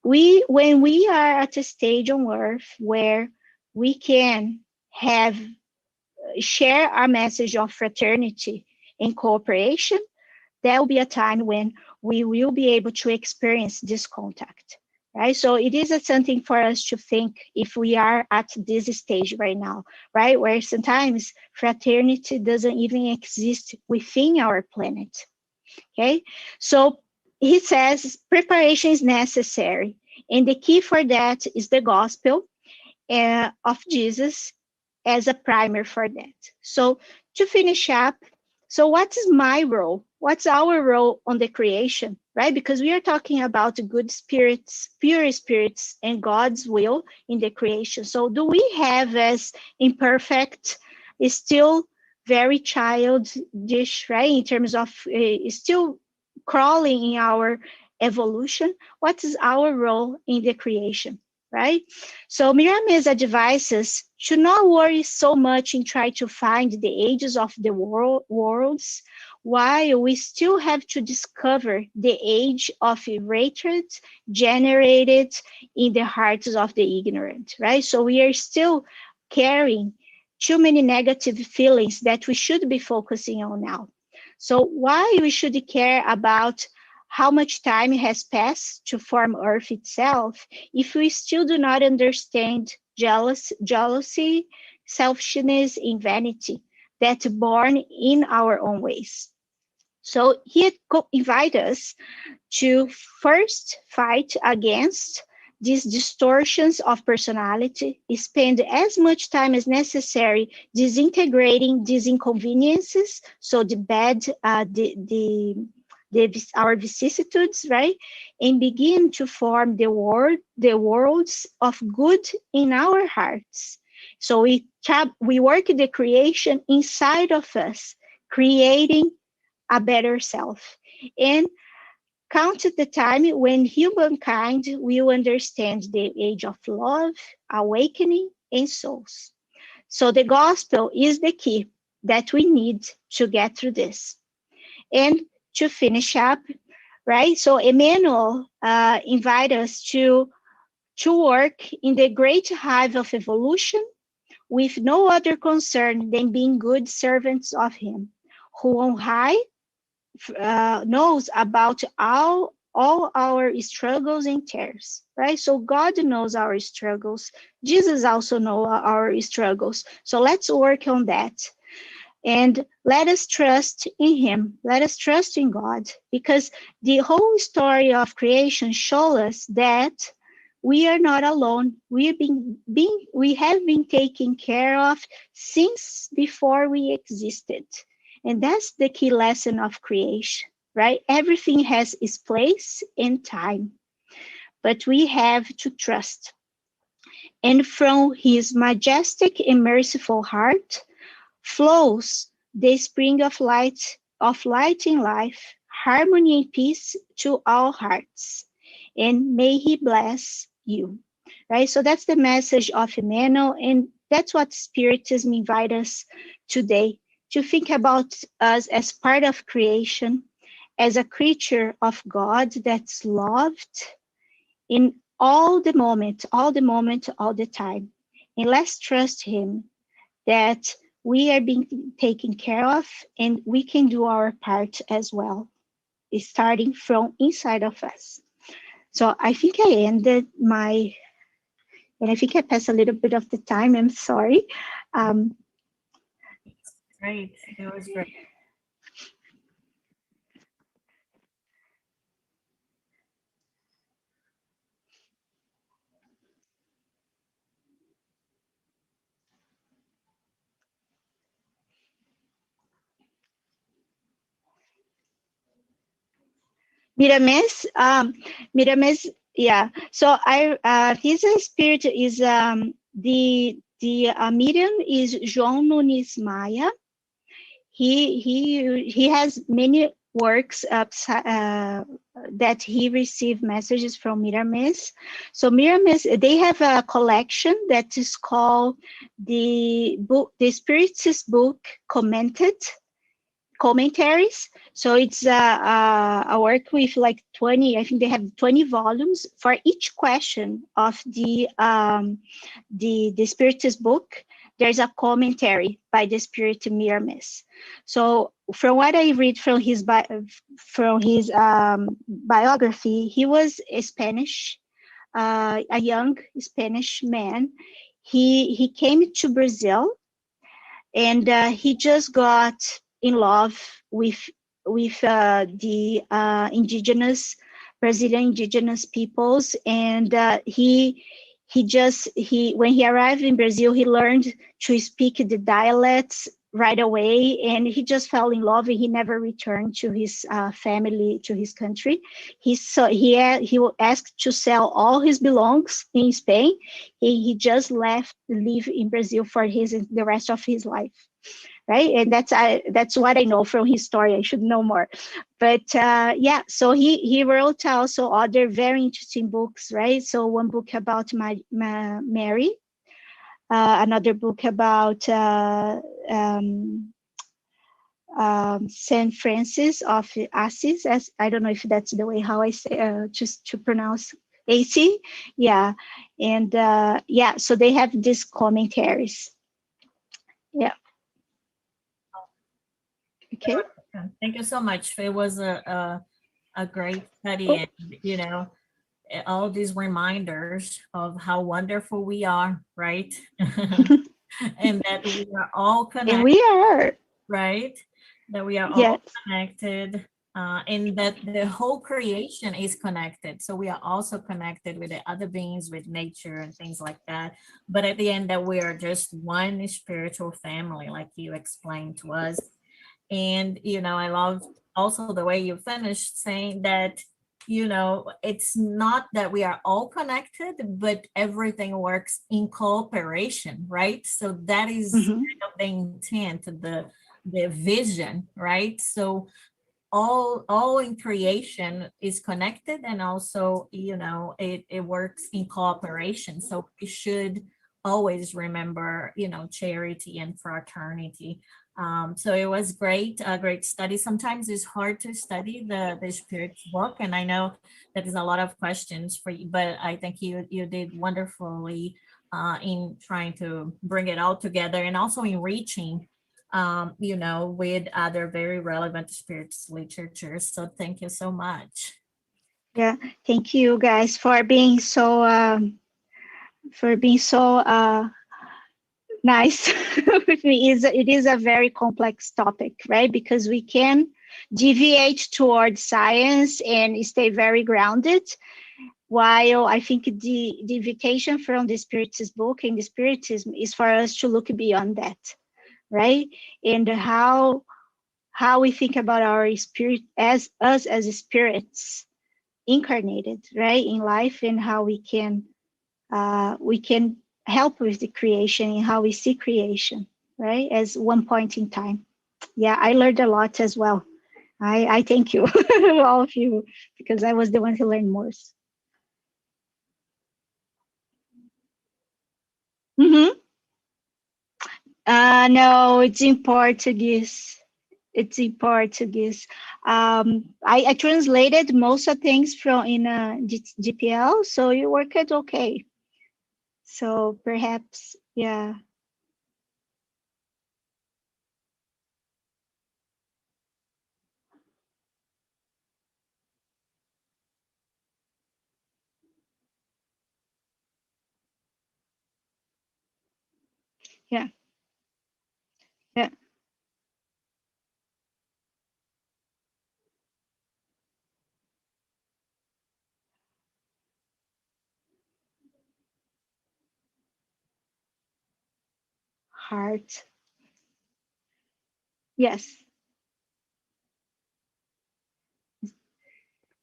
when we are at a stage on earth where we can have share our message of fraternity and cooperation, there will be a time when we will be able to experience this contact, right? So it is something for us to think if we are at this stage right now, right? Where sometimes fraternity doesn't even exist within our planet, okay? So he says preparation is necessary. And the key for that is the gospel of Jesus as a primer for that. So to finish up, so what is my role? What's our role on the creation, right? Because we are talking about good spirits, pure spirits, and God's will in the creation. So do we have as imperfect, is still very childish, right? In terms of still crawling in our evolution. What is our role in the creation, right? So Miramis advises to not worry so much and try to find the ages of the worlds, while we still have to discover the age of hatred generated in the hearts of the ignorant, right? So we are still carrying too many negative feelings that we should be focusing on now. So why we should care about how much time has passed to form Earth itself if we still do not understand jealousy, selfishness, and vanity that born in our own ways. So he invite us to first fight against these distortions of personality, spend as much time as necessary disintegrating these inconveniences, so the bad, our vicissitudes, right? And begin to form the worlds of good in our hearts. So we work the creation inside of us, creating a better self. And count the time when humankind will understand the age of love, awakening, and souls. So the gospel is the key that we need to get through this. And to finish up, right? So Emmanuel invite us to work in the great hive of evolution with no other concern than being good servants of him, who on high knows about all our struggles and tears, right? So God knows our struggles. Jesus also knows our struggles. So let's work on that. And let us trust in him. Let us trust in God, because the whole story of creation shows us that we are not alone. We have been taken care of since before we existed. And that's the key lesson of creation, right? Everything has its place and time, but we have to trust. And from his majestic and merciful heart flows the spring of light in life, harmony and peace to all hearts. And may he bless you. Right? So that's the message of Emmanuel, and that's what Spiritism invites us today to think about us as part of creation, as a creature of God that's loved in all the moment, all the time. And let's trust him that we are being taken care of and we can do our part as well, starting from inside of us. So I think I ended my, and I think I passed a little bit of the time. I'm sorry. Um, Great. It was great. Mirames, Mirames, yeah. So his spirit is the medium is João Nunes Maia. He has many works that he received messages from Miramis. So Miramis, they have a collection that is called the Spiritus Book Commentaries. So it's a work with like 20, I think they have 20 volumes for each question of the Spiritus book. There's a commentary by the Spirit Miramis. So from what I read from his biography, he was a young Spanish man. He came to Brazil, and he just got in love with the indigenous Brazilian indigenous peoples, and he when he arrived in Brazil, he learned to speak the dialects right away, and he just fell in love, and he never returned to his family, to his country. He was asked to sell all his belongings in Spain. He just live in Brazil for the rest of his life, right? And that's what I know from his story. I should know more, but yeah. So he wrote also other very interesting books, right? So one book about Mary, another book about Saint Francis of Assisi. As I don't know if that's the way how I say just to pronounce AC. Yeah, and yeah. So they have these commentaries. Yeah. Okay. Thank you so much. It was a great study, Oh. and all these reminders of how wonderful we are, right? And that we are all And connected, we are. right? That we are Yes. all connected, and that the whole creation is connected. So we are also connected with the other beings, with nature and things like that. But at the end, that we are just one spiritual family, like you explained to us. And, I love also the way you finished saying that, it's not that we are all connected, but everything works in cooperation, right? So that is Mm-hmm. kind of the intent, the vision, right? So all in creation is connected, and also it works in cooperation. So we should always remember charity and fraternity. So it was great, a great study. Sometimes it's hard to study the spirit's book, and I know that is a lot of questions for you, but I think you did wonderfully in trying to bring it all together, and also in reaching with other very relevant spirits literatures. So thank you so much. Yeah. Thank you guys for being so nice with me. It is a very complex topic, right? Because we can deviate towards science and stay very grounded, while I think the invitation from the Spiritism book and the Spiritism is for us to look beyond that, right? And how we think about our spirit as us as spirits incarnated, right, in life, and how we can help with the creation and how we see creation, right, as one point in time. Yeah, I learned a lot as well. I thank you, all of you, because I was the one who learned most. Mm-hmm. No, it's in Portuguese. It's in Portuguese. I translated most of things from in GPL, so you work it okay. So perhaps, yeah, yeah, yeah. Heart. Yes,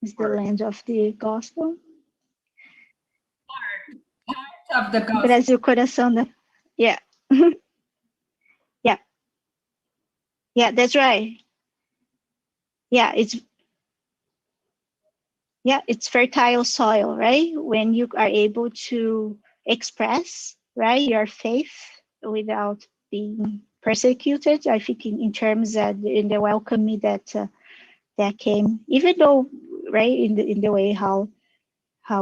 is the Heart. land of the gospel. Of the gospel. Brasil coração da. Yeah, yeah, yeah. That's right. Yeah, it's fertile soil, right? When you are able to express, right, your faith without being persecuted. I think in terms that in the welcome me that came, even though, right, in the way how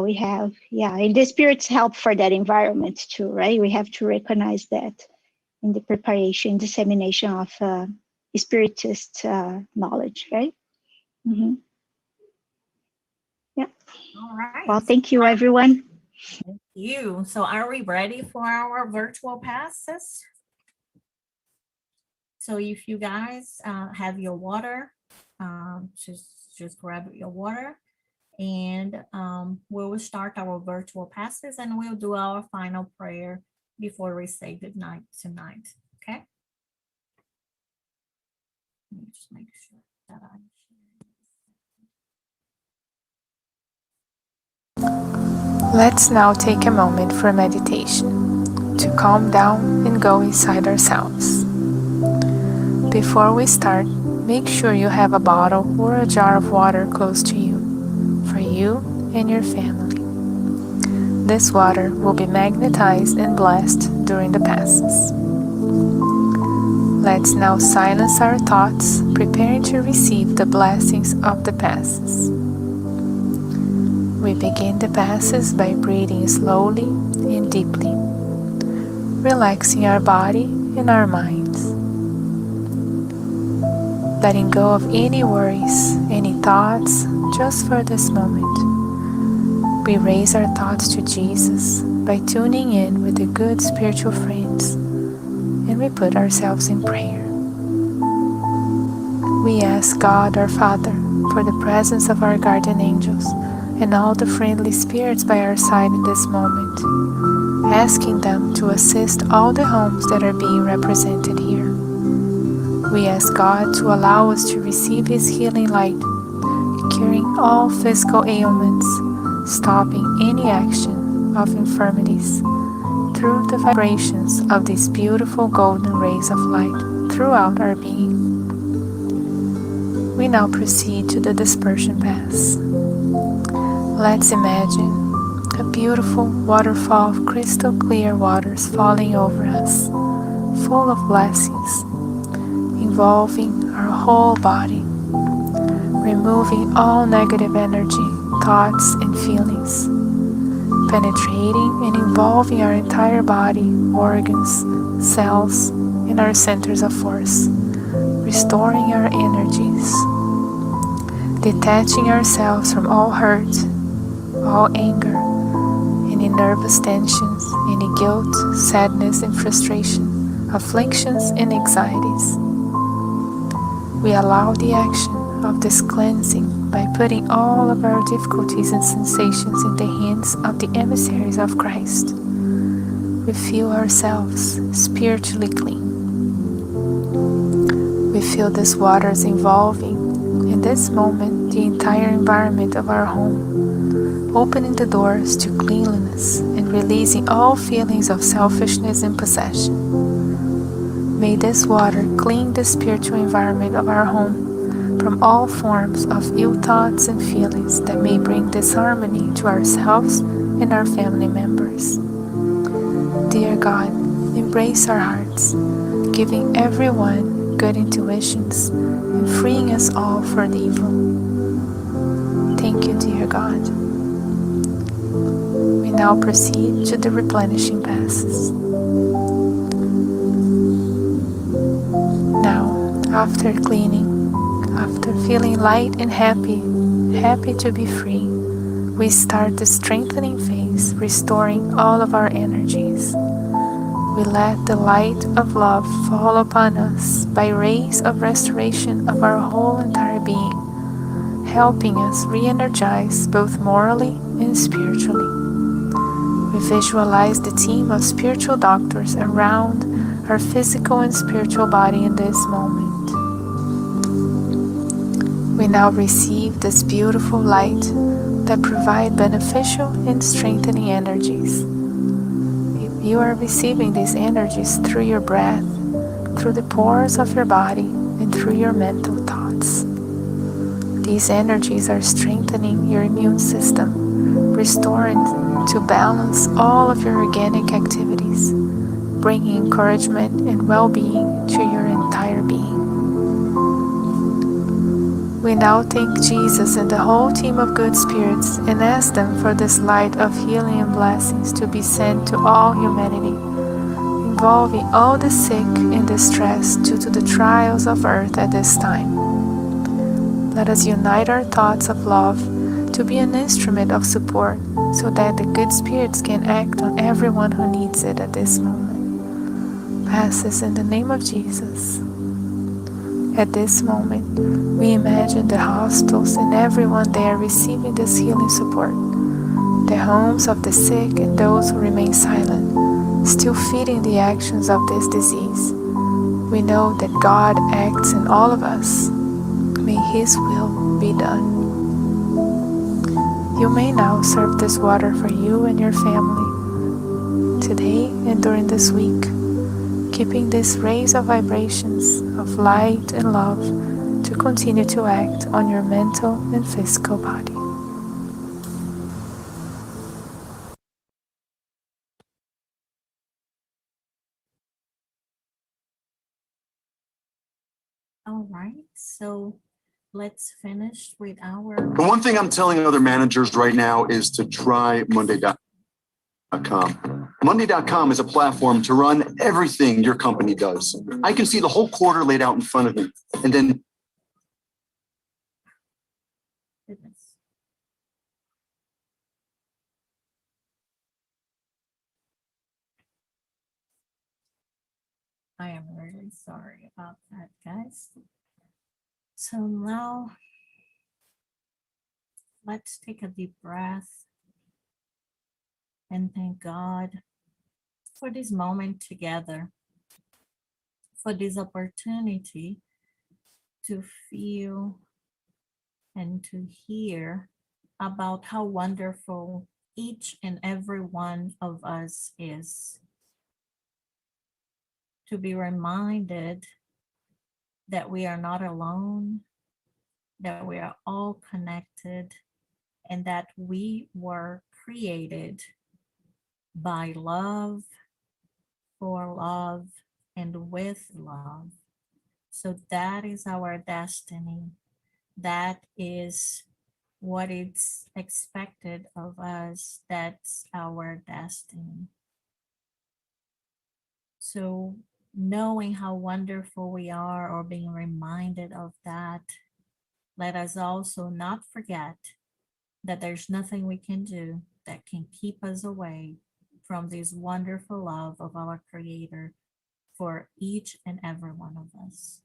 we have, yeah, and the spirits help for that environment too, right? We have to recognize that in the preparation, dissemination of spiritist knowledge, right? Mm-hmm. Yeah. All right. Well, thank you, everyone. Thank you. So are we ready for our virtual passes? So if you guys have your water, just grab your water, and we will start our virtual passes, and we'll do our final prayer before we say good night tonight. Okay. Let me just make sure that I. Let's now take a moment for meditation to calm down and go inside ourselves. Before we start, make sure you have a bottle or a jar of water close to you, for you and your family. This water will be magnetized and blessed during the passes. Let's now silence our thoughts, preparing to receive the blessings of the passes. We begin the passes by breathing slowly and deeply, relaxing our body and our minds. Letting go of any worries, any thoughts, just for this moment. We raise our thoughts to Jesus by tuning in with the good spiritual friends, and we put ourselves in prayer. We ask God our Father for the presence of our guardian angels and all the friendly spirits by our side in this moment, asking them to assist all the homes that are being represented here. We ask God to allow us to receive His healing light, curing all physical ailments, stopping any action of infirmities through the vibrations of these beautiful golden rays of light throughout our being. We now proceed to the dispersion pass. Let's imagine a beautiful waterfall of crystal clear waters falling over us, full of blessings, involving our whole body, removing all negative energy, thoughts, and feelings, penetrating and involving our entire body, organs, cells, and our centers of force, restoring our energies, detaching ourselves from all hurt, all anger, any nervous tensions, any guilt, sadness, and frustration, afflictions, and anxieties. We allow the action of this cleansing by putting all of our difficulties and sensations in the hands of the emissaries of Christ. We feel ourselves spiritually clean. We feel these waters involving, in this moment, the entire environment of our home, opening the doors to cleanliness and releasing all feelings of selfishness and possession. May this water clean the spiritual environment of our home from all forms of ill thoughts and feelings that may bring disharmony to ourselves and our family members. Dear God, embrace our hearts, giving everyone good intuitions and freeing us all from evil. Thank you, dear God. We now proceed to the replenishing passes. Now, after cleaning, after feeling light and happy to be free, we start the strengthening phase, restoring all of our energies. We let the light of love fall upon us by rays of restoration of our whole entire being, helping us re-energize both morally and spiritually. We visualize the team of spiritual doctors around our physical and spiritual body in this moment. We now receive this beautiful light that provide beneficial and strengthening energies. You are receiving these energies through your breath, through the pores of your body, and through your mental thoughts. These energies are strengthening your immune system, restoring to balance all of your organic activities, bringing encouragement and well-being to your entire being. We now thank Jesus and the whole team of good spirits and ask them for this light of healing and blessings to be sent to all humanity, involving all the sick and distressed due to the trials of earth at this time. Let us unite our thoughts of love to be an instrument of support so that the good spirits can act on everyone who needs it at this moment. Passes in the name of Jesus. At this moment, we imagine the hospitals and everyone there receiving this healing support, the homes of the sick and those who remain silent, still feeding the actions of this disease. We know that God acts in all of us. May His will be done. You may now serve this water for you and your family, today and during this week, keeping these rays of vibrations of light and love to continue to act on your mental and physical body. All right, so let's finish with our... The one thing I'm telling other managers right now is to try Monday.com. Monday.com is a platform to run everything your company does. I can see the whole quarter laid out in front of me. And then Goodness. I am really sorry about that, guys. So now let's take a deep breath and thank God for this moment together, for this opportunity to feel and to hear about how wonderful each and every one of us is. To be reminded that we are not alone, that we are all connected, and that we were created by love, for love, and with love. So that is our destiny. That is what is expected of us. That's our destiny. So knowing how wonderful we are or being reminded of that, let us also not forget that there's nothing we can do that can keep us away from this wonderful love of our Creator for each and every one of us.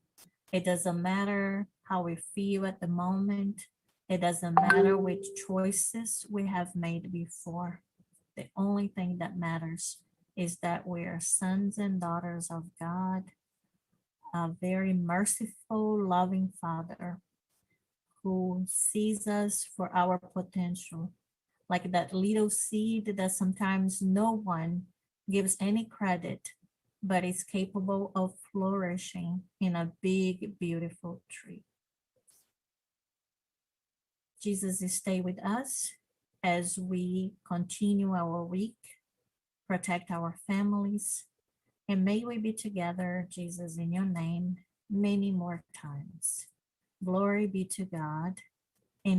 It doesn't matter how we feel at the moment. It doesn't matter which choices we have made before. The only thing that matters is that we are sons and daughters of God, a very merciful, loving Father who sees us for our potential, like that little seed that sometimes no one gives any credit, but is capable of flourishing in a big, beautiful tree. Jesus, stay with us as we continue our week, protect our families, and may we be together, Jesus, in your name, many more times. Glory be to God.